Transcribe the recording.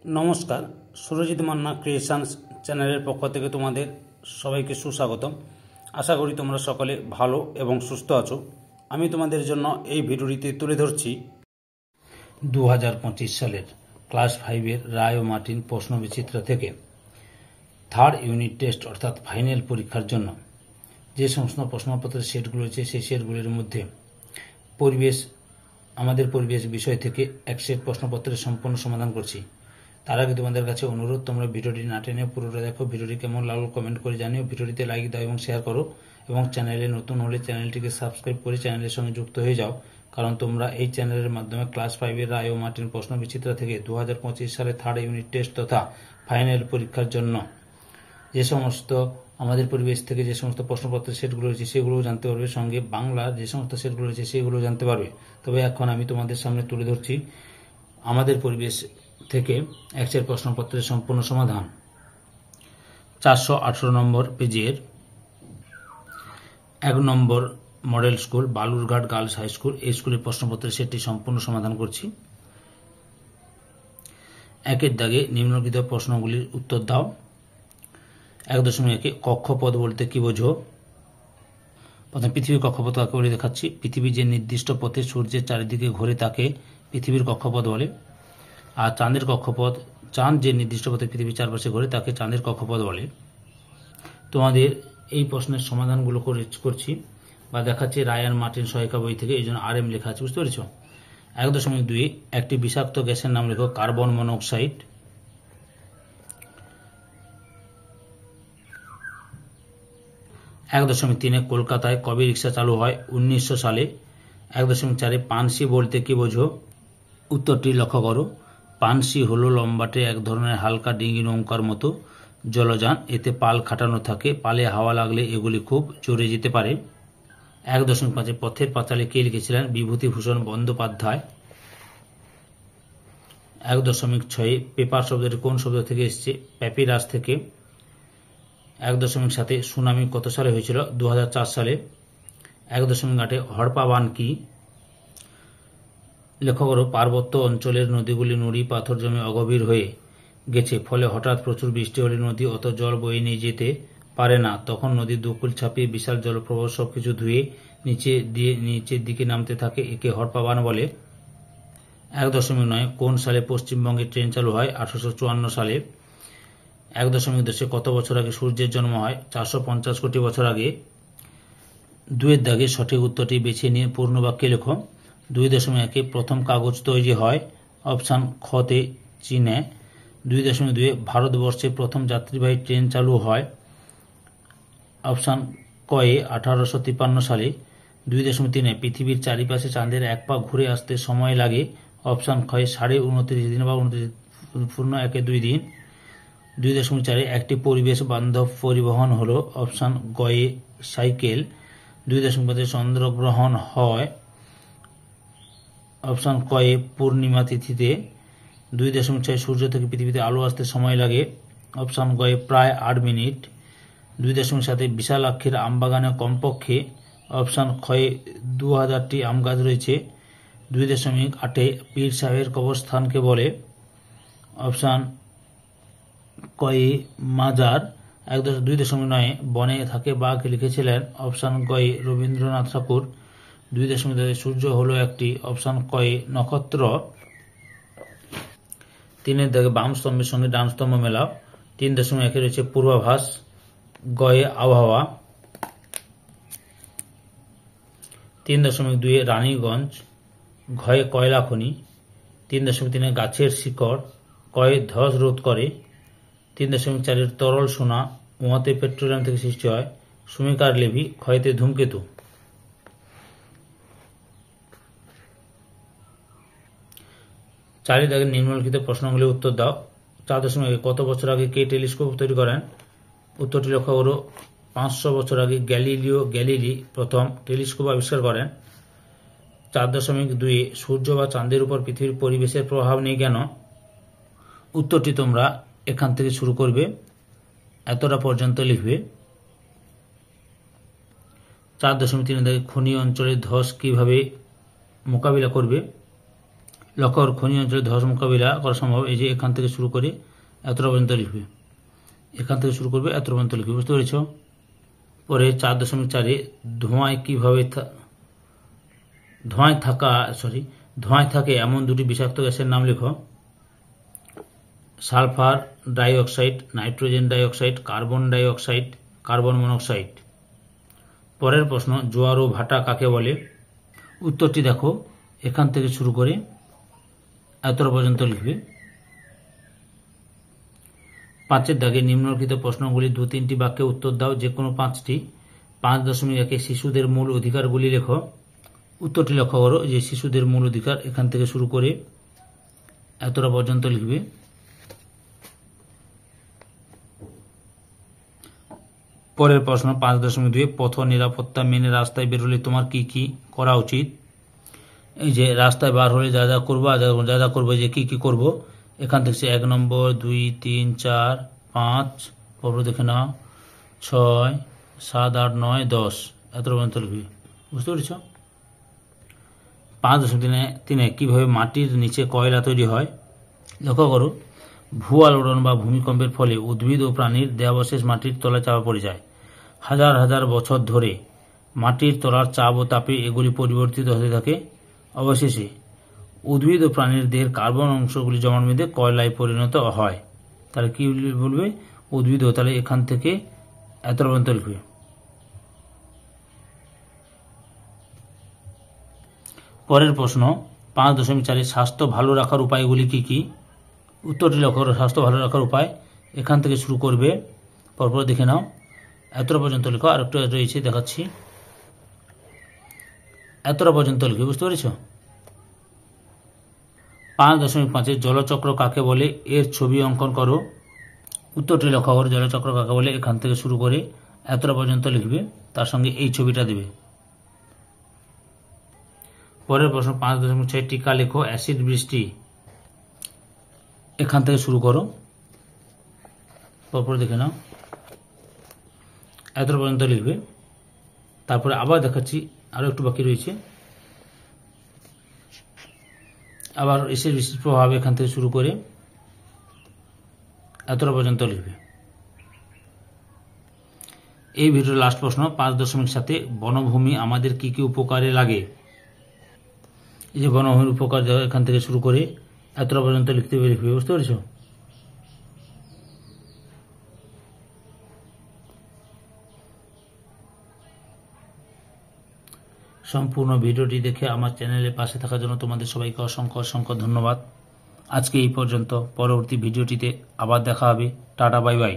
নমস্কার, সুরজিৎ মান্না ক্রিয়েশনস চ্যানেলের পক্ষ থেকে তোমাদের সবাইকে সুস্বাগতম। আশা করি তোমরা সকলে ভালো এবং সুস্থ আছো। আমি তোমাদের জন্য এই ভিডিওটিতে তুলে ধরছি 2025 সালের ক্লাস 5-এর রায় ও মার্টিন প্রশ্নবিচিত্রা থেকে থার্ড ইউনিট টেস্ট অর্থাৎ ফাইনাল পরীক্ষার জন্য যে সমস্ত প্রশ্নপত্রের সেটগুলো রয়েছে সেই সেটগুলির মধ্যে আমাদের পরিবেশ বিষয় থেকে এক সেট প্রশ্নপত্রের সম্পূর্ণ সমাধান করছি। তার আগে তোমাদের কাছে অনুরোধ, তোমরা ভিডিওটি না টেনে পুরোটা দেখো। ভিডিওটি কেমন লাগলো কমেন্ট করে জানিও। ভিডিওটিতে লাইক দাও এবং শেয়ার করো, এবং চ্যানেলে নতুন হলে চ্যানেলটিকে সাবস্ক্রাইব করে চ্যানেলের সঙ্গে যুক্ত হয়ে যাও, কারণ তোমরা এই চ্যানেলের মাধ্যমে ক্লাস 5-এর রায় ও মার্টিন প্রশ্নবিচিত্রা থেকে 2025 সালে থার্ড ইউনিট টেস্ট তথা ফাইনাল পরীক্ষার জন্য যে সমস্ত আমাদের পরিবেশ থেকে যে সমস্ত প্রশ্নপত্রের সেটগুলো রয়েছে সেগুলোও জানতে পারবে, সঙ্গে বাংলার যে সমস্ত সেটগুলো রয়েছে সেগুলো জানতে পারবে। তবে এখন আমি তোমাদের সামনে তুলে ধরছি আমাদের পরিবেশ থেকে এক সেট প্রশ্নপত্রের সম্পূর্ণ সমাধান। 418 নম্বর পেজের 1 নম্বর model school Balurghat girls high school, এই স্কুলের প্রশ্নপত্রের সেটটি সম্পূর্ণ সমাধান করছি। 1-এর দাগে নিম্নলিখিত প্রশ্নগুলির উত্তর দাও। 1.1 কক্ষপথ বলতে কি বোঝো? প্রথমে পৃথিবীর কক্ষপথ কাকে বলে দেখাচ্ছি। পৃথিবী যে নির্দিষ্ট পথে সূর্যের চারিদিকে ঘোরে তাকে পৃথিবীর কক্ষপথ বলে। আর চাঁদের কক্ষপথ, চাঁদ যে নির্দিষ্ট পথে পৃথিবীর চারপাশে ঘোরে তাকে চাঁদের কক্ষপথ বলে। তোমাদের এই প্রশ্নের সমাধানগুলো করছি বা দেখাচ্ছি রায় আর মার্টিন সহায়িকা বই থেকে, এই জন্য RM লেখা আছে, বুঝতে পেরেছ। 1.2 একটি বিষাক্ত গ্যাসের নাম লেখো। Carbon monoxide. 1.3 কলকাতায় কবে রিক্সা চালু হয়? 1900 সালে। 1.4 পানসি বলতে কি বোঝো? উত্তরটি লক্ষ্য করো। পানসি হলো লম্বাটে এক ধরনের হালকা ডিঙি নৌকার মতো জলযান। এতে পাল খাটানো থাকে। পালে হাওয়া লাগলে এগুলি খুব জোরে যেতে পারে। 1.5 পথের পাঁচালী কে লিখেছিলেন? বিভূতিভূষণ বন্দ্যোপাধ্যায়। 1.6 পেপার শব্দটি কোন শব্দ থেকে এসেছে? প্যাপিরাস থেকে। 1.7 সুনামি কত সালে হয়েছিল? 2004 সালে। 1.8 হড়পা বান কি? লক্ষ্য করো, পার্বত্য অঞ্চলের নদীগুলি নুড়ি পাথর জমে অগভীর হয়ে গেছে, ফলে হঠাৎ প্রচুর বৃষ্টি হলে নদী অত জল বয়ে নিয়ে যেতে পারে না। তখন নদীর দুকুল ছাপিয়ে বিশাল জলপ্রবাহ সবকিছু ধুয়ে নিচের দিকে নামতে থাকে। একে হড়পা বান বলে। 1.9 কোন সালে পশ্চিমবঙ্গে ট্রেন চালু হয়? 1854 সালে। 1.10 কত বছর আগে সূর্যের জন্ম হয়? 450 কোটি বছর আগে। 2-এর দাগে সঠিক উত্তরটি বেছে নিয়ে পূর্ণ বাক্যে লেখো। 2.1 প্রথম কাগজ তৈরি হয়? অপশান খতে চীনে। 2.2 ভারতবর্ষে প্রথম যাত্রীবাহী ট্রেন চালু হয়? অপশান কয়ে 1853 সালে। 2.3 পৃথিবীর চারিপাশে চাঁদের এক পা ঘুরে আসতে সময় লাগে? অপশান খয়ে 29.5 দিন বা 29.1 দিন। 2.4 একটি পরিবেশ বান্ধব পরিবহন হলো? অপশান গয়ে সাইকেল। 2.5 চন্দ্রগ্রহণ হয়? অপশান কয়ে পূর্ণিমা তিথিতে। 2.6 সূর্য থেকে পৃথিবীতে আলো আসতে সময় লাগে? অপশান গয়ে প্রায় 8 মিনিট। 2.7 বিশালাক্ষীর আমবাগানে কমপক্ষে? অপশান খয়ে 2000টি আম গাছ রয়েছে। 2.8 পীর সাহেবের কবরস্থানকে বলে? অপশান কয়ে মাজার। 2.9 বনে থাকে বাঘ লিখেছিলেন? অপশান গয়ে রবীন্দ্রনাথ ঠাকুর। 2.10 সূর্য হলো একটি? অপশান কয়ে নক্ষত্র। 3-এর দাগে বাম স্তম্ভের সঙ্গে ডান স্তম্ভ মেলাও। 3.1 রয়েছে পূর্বাভাস। গয়ে আবহাওয়া। 3.2 রানীগঞ্জ। ঘয়ে কয়লা খনি। 3.3 গাছের শিকড়। কয়ে ধস রোধ করে। 3.4 তরল সোনা। উহাতে পেট্রোলিয়াম থেকে সৃষ্টি হয়? সুমিকার লেভি। ক্ষয়তে ধূমকেতু। 4-এর দাগে নিম্নলিখিত প্রশ্নগুলির উত্তর দাও। 4.1 কত বছর আগে কে টেলিস্কোপ তৈরি করেন? উত্তরটি লক্ষ্য করো। 500 বছর আগে গ্যালিলিও গ্যালিলি প্রথম টেলিস্কোপ আবিষ্কার করেন। 4.2 সূর্য বা চাঁদের উপর পৃথিবীর পরিবেশের প্রভাব নেই কেন? উত্তরটি তোমরা এখান থেকে শুরু করবে, এতটা পর্যন্ত লিখবে। 4.3 খনি অঞ্চলের ধস কিভাবে মোকাবিলা করবে? লক্ষ্য খনি অঞ্চলে ধস মোকাবিলা করা সম্ভব। এই যে এখান থেকে শুরু করে এতটা পর্যন্ত লিখবে, এখান থেকে শুরু করবে এতটা পর্যন্ত লিখবে, বুঝতে পেরেছ। পরে 4.4-এ ধোঁয়ায় থাকে এমন দুটি বিষাক্ত গ্যাসের নাম লেখো। Sulphur dioxide, nitrogen dioxide, carbon dioxide, carbon monoxide. পরের প্রশ্ন, জোয়ার ও ভাটা কাকে বলে? উত্তরটি দেখো, এখান থেকে শুরু করে এতটা পর্যন্ত লিখবে। 5-এর দাগে নিম্নলিখিত প্রশ্নগুলি 2-3টি বাক্যে উত্তর দাও, যে কোনো 5টি। 5.1 শিশুদের মূল অধিকারগুলি লেখো। উত্তরটি লক্ষ্য করো যে শিশুদের মূল অধিকার এখান থেকে শুরু করে এতটা পর্যন্ত লিখবে। পরের প্রশ্ন 5.2 পথ নিরাপত্তা মেনে রাস্তায় বেরোলে তোমার কি কি করা উচিত? এই যে রাস্তায় বার হলে যা যা করবো, যে কি কি করবো, এখান থেকে 1 নম্বর, 2, 3, 4, 5, পর্ব দেখে নাও, 6, 7, 8, 9, 10 এত পর্যন্ত লিখবি, বুঝতে পেরেছ। 5.3 কিভাবে মাটির নিচে কয়লা তৈরি হয়? লক্ষ্য করো, ভূ আলোড়ন বা ভূমিকম্পের ফলে উদ্ভিদ ও প্রাণীর দেহাবশেষ মাটির তলায় চাপা পড়ে যায়। হাজার হাজার বছর ধরে মাটির তলার চাপ ও তাপে এগুলি পরিবর্তিত হতে থাকে। অবশেষে উদ্ভিদ ও প্রাণীর দেহের কার্বন অংশগুলি জমাট বেঁধে কয়লায় পরিণত হয়। তাহলে কি বলবে? উদ্ভিদ, তাহলে এখান থেকে এত পর্যন্ত লিখবে। পরের প্রশ্ন 5.4 স্বাস্থ্য ভালো রাখার উপায়গুলি কি কি? উত্তরটি লক্ষ্য করো, স্বাস্থ্য ভালো রাখার উপায় এখান থেকে শুরু করবে, পরপর দেখে নাও, এতটা পর্যন্ত লিখো। আরেকটা রয়েছে দেখাচ্ছি, এতটা পর্যন্ত লিখবে, বুঝতে পেরেছ। 5.5 জলচক্র কাকে বলে? এর ছবি অঙ্কন করো। উত্তরটি লক্ষ্য করো, জলচক্র কাকে বলে এখান থেকে শুরু করে এতটা পর্যন্ত লিখবে, তার সঙ্গে এই ছবিটা দেবে। পরের প্রশ্ন 5.6 টিকা লেখো। অ্যাসিড বৃষ্টি এখান থেকে শুরু করো, পরপর দেখে নাও, এতটা পর্যন্ত লিখবে। তারপরে আবার দেখাচ্ছি, আরো একটু বাকি রয়েছে। আবার অ্যাসিড বৃষ্টির প্রভাব এখান থেকে শুরু করে এতটা পর্যন্ত লিখবে। এই ভিডিওর লাস্ট প্রশ্ন 5.7 বনভূমি আমাদের কি কি উপকারে লাগে? এই যে বনভূমির উপকার এখান থেকে শুরু করে এতটা পর্যন্ত লিখতে লিখবে, বুঝতে পেরেছ। সম্পূর্ণ ভিডিওটি দেখে আমার চ্যানেলের পাশে থাকার জন্য তোমাদের সবাইকে অসংখ্য অসংখ্য ধন্যবাদ। আজকে এই পর্যন্ত, পরবর্তী ভিডিওটিতে আবার দেখা হবে। Tata, bye bye.